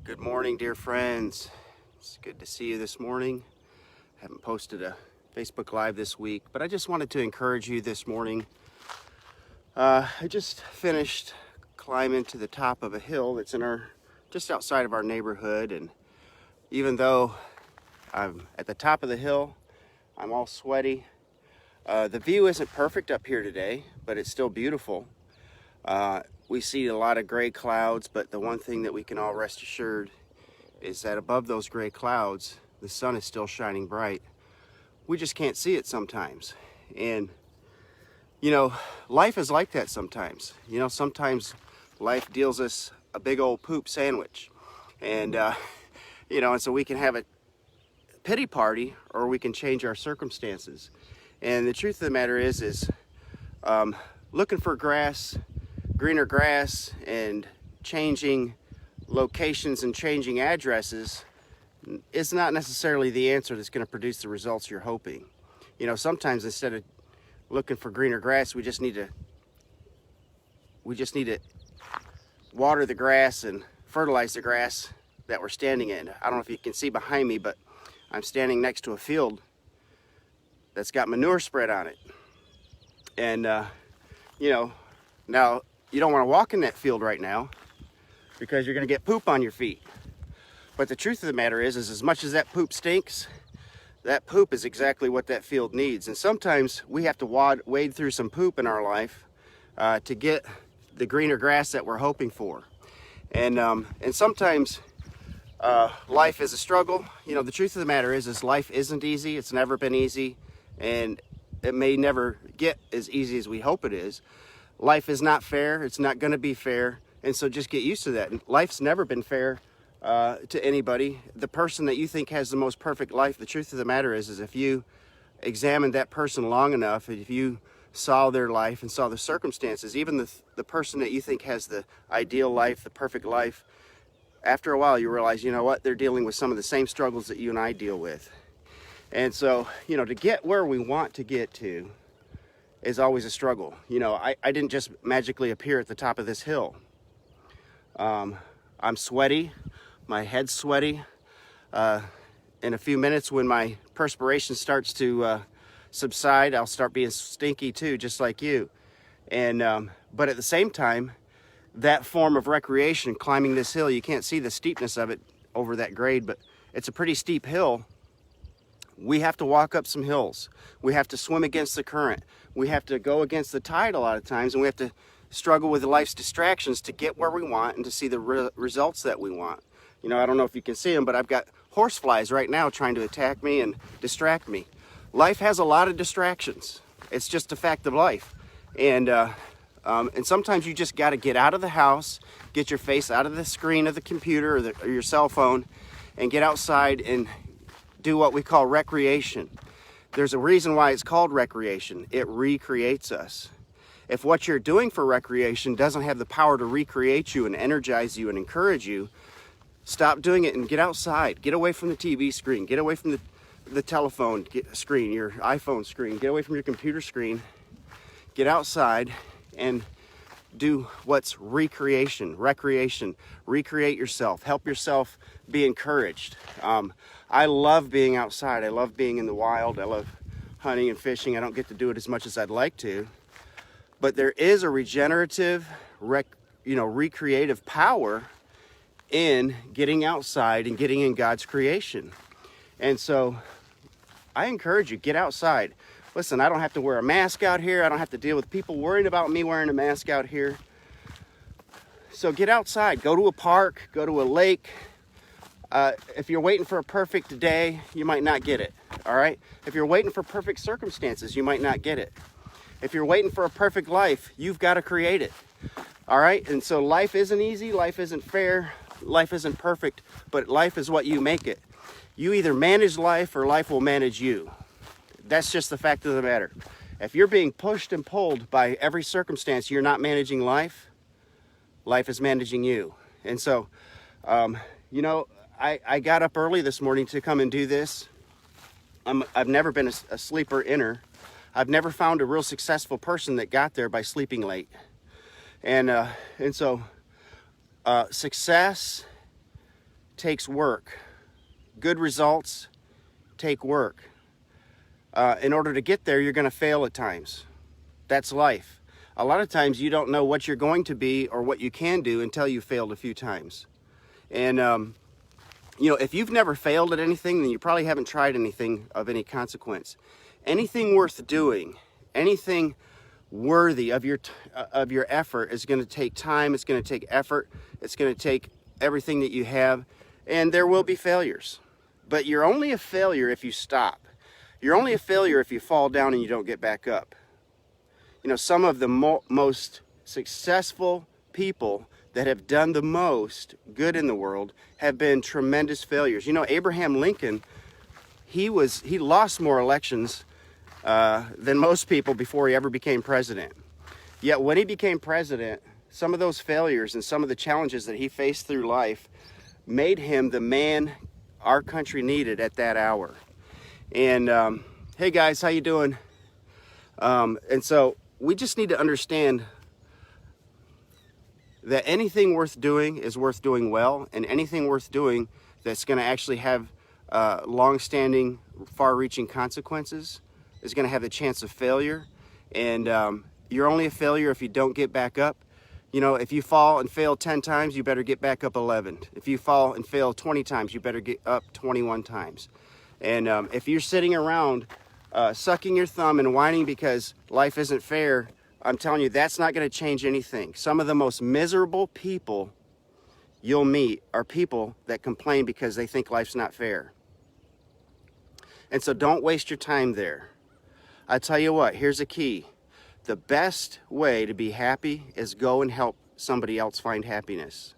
Good morning, dear friends. It's good to see you this morning. Haven't posted a Facebook Live this week, but I just wanted to encourage you this morning. I just finished climbing to the top of a hill that's just outside of our neighborhood, and even though I'm at the top of the hill, I'm all sweaty. The view isn't perfect up here today, but it's still beautiful. We see a lot of gray clouds, but the one thing that we can all rest assured is that above those gray clouds, the sun is still shining bright. We just can't see it sometimes. And, life is like that sometimes. Sometimes life deals us a big old poop sandwich. And, and so we can have a pity party or we can change our circumstances. And the truth of the matter is looking for greener grass and changing locations and changing addresses is not necessarily the answer that's going to produce the results you're hoping. Sometimes instead of looking for greener grass, we just need to water the grass and fertilize the grass that we're standing in. I don't know if you can see behind me, but I'm standing next to a field that's got manure spread on it. And, now you don't want to walk in that field right now because you're going to get poop on your feet. But the truth of the matter is as much as that poop stinks, that poop is exactly what that field needs. And sometimes we have to wade through some poop in our life to get the greener grass that we're hoping for. And sometimes life is a struggle. The truth of the matter is life isn't easy. It's never been easy, and it may never get as easy as we hope it is. Life is not fair. It's not going to be fair. And so just get used to that. And life's never been fair to anybody. The person that you think has the most perfect life, the truth of the matter is if you examined that person long enough, if you saw their life and saw the circumstances, even the person that you think has the ideal life, the perfect life, after a while you realize, they're dealing with some of the same struggles that you and I deal with. And so, to get where we want to get to is always a struggle. I didn't just magically appear at the top of this hill. I'm sweaty, my head's sweaty. In a few minutes when my perspiration starts to subside, I'll start being stinky too, just like you. And but at the same time, that form of recreation, climbing this hill, you can't see the steepness of it over that grade, but it's a pretty steep hill. We have to walk up some hills. We have to swim against the current. We have to go against the tide a lot of times, and we have to struggle with life's distractions to get where we want and to see the results that we want. I don't know if you can see them, but I've got horseflies right now trying to attack me and distract me. Life has a lot of distractions. It's just a fact of life. And sometimes you just got to get out of the house, get your face out of the screen of the computer or your cell phone, and get outside and do what we call recreation. There's a reason why it's called recreation. It recreates us. If what you're doing for recreation doesn't have the power to recreate you and energize you and encourage you, stop doing it and get outside. Get away from the TV screen. Get away from the telephone screen, your iPhone screen. Get away from your computer screen. Get outside and do what's recreation. Recreate yourself. Help yourself be encouraged. I love being outside. I love being in the wild. I love hunting and fishing. I don't get to do it as much as I'd like to. But there is a regenerative, recreative power in getting outside and getting in God's creation. And so I encourage you, get outside. Listen, I don't have to wear a mask out here. I don't have to deal with people worrying about me wearing a mask out here. So get outside. Go to a park. Go to a lake. If you're waiting for a perfect day, you might not get it. All right? If you're waiting for perfect circumstances, you might not get it. If you're waiting for a perfect life, you've got to create it. All right? And so life isn't easy. Life isn't fair. Life isn't perfect. But life is what you make it. You either manage life or life will manage you. That's just the fact of the matter. If you're being pushed and pulled by every circumstance, you're not managing life. Life is managing you. And so, I got up early this morning to come and do this. I've never been a sleeper inner. I've never found a real successful person that got there by sleeping late. And so success takes work. Good results take work. In order to get there, you're going to fail at times. That's life. A lot of times you don't know what you're going to be or what you can do until you failed a few times. And, you know, if you've never failed at anything, then you probably haven't tried anything of any consequence. Anything worth doing, anything worthy of your effort is going to take time. It's going to take effort. It's going to take everything that you have, and there will be failures. But you're only a failure if you stop. You're only a failure if you fall down and you don't get back up. You know, some of the most successful people that have done the most good in the world have been tremendous failures. You know, Abraham Lincoln, he lost more elections than most people before he ever became president. Yet when he became president, some of those failures and some of the challenges that he faced through life made him the man our country needed at that hour. And hey guys, how you doing? And so we just need to understand that anything worth doing is worth doing well, and anything worth doing that's going to actually have long-standing, far-reaching consequences is going to have the chance of failure. And you're only a failure if you don't get back up. You know, if you fall and fail 10 times, you better get back up 11. If you fall and fail 20 times, you better get up 21 times. And if you're sitting around sucking your thumb and whining because life isn't fair, I'm telling you, that's not going to change anything. Some of the most miserable people you'll meet are people that complain because they think life's not fair. And so don't waste your time there. I tell you what, here's a key. The best way to be happy is go and help somebody else find happiness.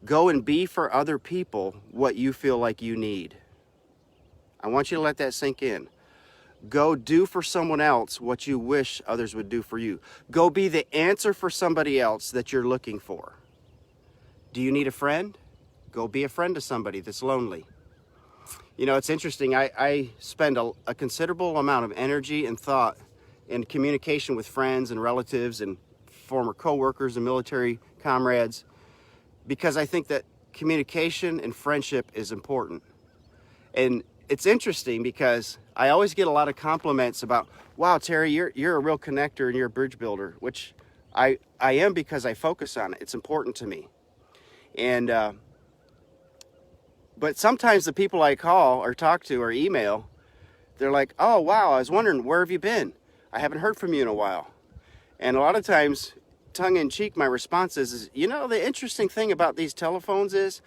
Go and be for other people what you feel like you need. I want you to let that sink in. Go do for someone else what you wish others would do for you. Go be the answer for somebody else that you're looking for. Do you need a friend? Go be a friend to somebody that's lonely. You know, it's interesting. I spend a considerable amount of energy and thought in communication with friends and relatives and former coworkers and military comrades, because I think that communication and friendship is important. And it's interesting because I always get a lot of compliments about, wow, Terry, you're a real connector and you're a bridge builder, which I am because I focus on it. It's important to me. And but sometimes the people I call or talk to or email, they're like, oh, wow, I was wondering, where have you been? I haven't heard from you in a while. And a lot of times, tongue-in-cheek, my response is, you know, the interesting thing about these telephones is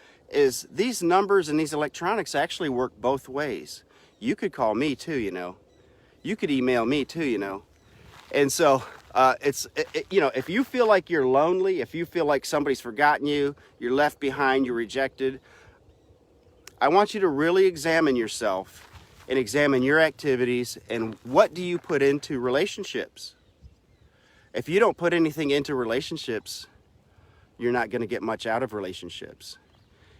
these numbers and these electronics actually work both ways. You could call me too, you know. You could email me too, you know. And so you know, if you feel like you're lonely, if you feel like somebody's forgotten you, you're left behind, you're rejected, I want you to really examine yourself and examine your activities and what do you put into relationships. If you don't put anything into relationships, you're not going to get much out of relationships.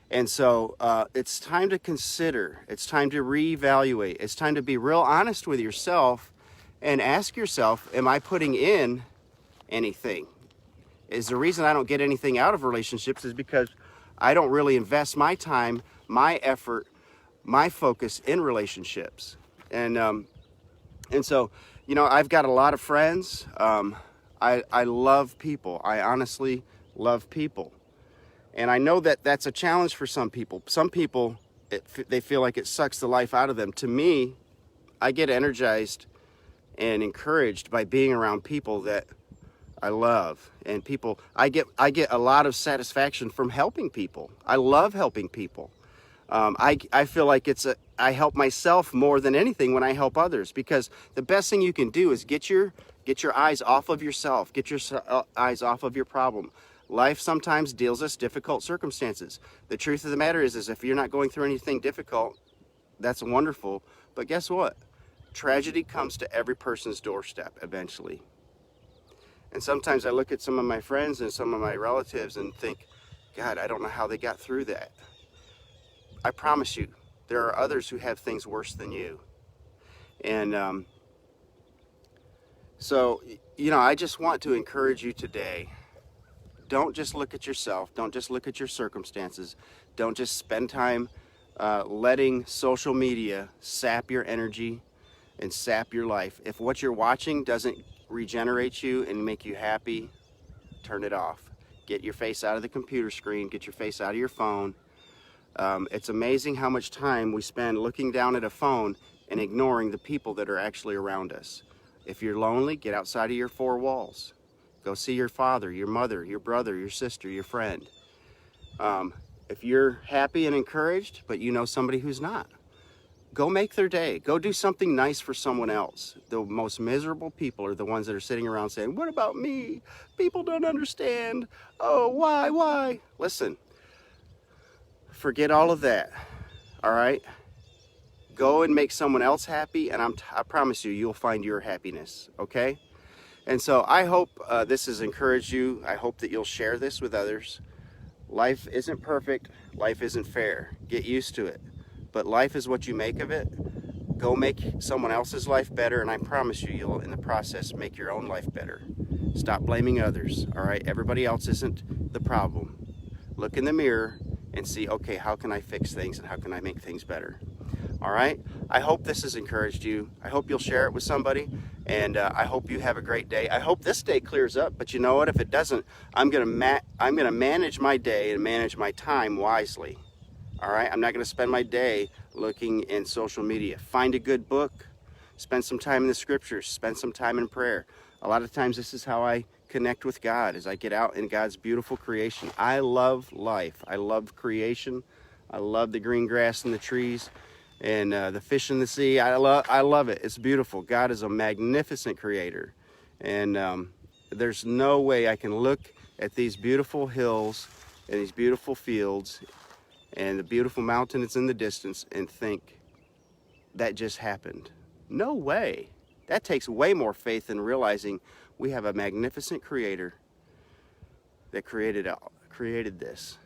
And so it's time to consider, it's time to reevaluate, it's time to be real honest with yourself and ask yourself, am I putting in anything? Is the reason I don't get anything out of relationships is because I don't really invest my time, my effort, my focus in relationships. And so, you know, I've got a lot of friends. I love people. I honestly love people. And I know that that's a challenge for some people. Some people, they feel like it sucks the life out of them. To me, I get energized and encouraged by being around people that I love. And people, I get a lot of satisfaction from helping people. I love helping people. I feel like I help myself more than anything when I help others, because the best thing you can do is get your eyes off of yourself, get your eyes off of your problem. Life sometimes deals us difficult circumstances. The truth of the matter is if you're not going through anything difficult, that's wonderful. But guess what? Tragedy comes to every person's doorstep eventually. And sometimes I look at some of my friends and some of my relatives and think, God, I don't know how they got through that. I promise you, there are others who have things worse than you. And so, you know, I just want to encourage you today Don't just look at yourself. Don't just look at your circumstances. Don't just spend time letting social media sap your energy and sap your life. If what you're watching doesn't regenerate you and make you happy, turn it off. Get your face out of the computer screen. Get your face out of your phone. It's amazing how much time we spend looking down at a phone and ignoring the people that are actually around us. If you're lonely, get outside of your four walls. Go see your father, your mother, your brother, your sister, your friend. If you're happy and encouraged, but you know somebody who's not, go make their day. Go do something nice for someone else. The most miserable people are the ones that are sitting around saying, what about me? People don't understand. Oh, why? Listen, forget all of that, all right? Go and make someone else happy, and I promise you, you'll find your happiness, okay? And so I hope this has encouraged you. I hope that you'll share this with others. Life isn't perfect. Life isn't fair. Get used to it. But life is what you make of it. Go make someone else's life better, and I promise you, you'll, in the process, make your own life better. Stop blaming others, all right? Everybody else isn't the problem. Look in the mirror and see, okay, how can I fix things and how can I make things better? All right? I hope this has encouraged you. I hope you'll share it with somebody, and I hope you have a great day. I hope this day clears up, but you know what? If it doesn't, I'm gonna manage my day and manage my time wisely. All right? I'm not gonna spend my day looking in social media. Find a good book. Spend some time in the scriptures. Spend some time in prayer. A lot of times this is how I connect with God, as I get out in God's beautiful creation. I love life. I love creation. I love the green grass and the trees and the fish in the sea. I love it. It's beautiful. God is a magnificent creator. And there's no way I can look at these beautiful hills and these beautiful fields and the beautiful mountains in the distance and think that just happened. No way. That takes way more faith than realizing we have a magnificent creator that created this.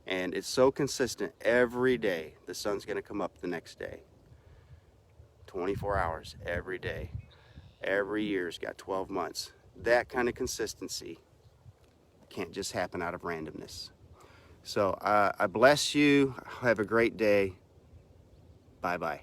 And it's so consistent every day. The sun's going to come up the next day. 24 hours every day. Every year's got 12 months. That kind of consistency can't just happen out of randomness. So I bless you. Have a great day. Bye-bye.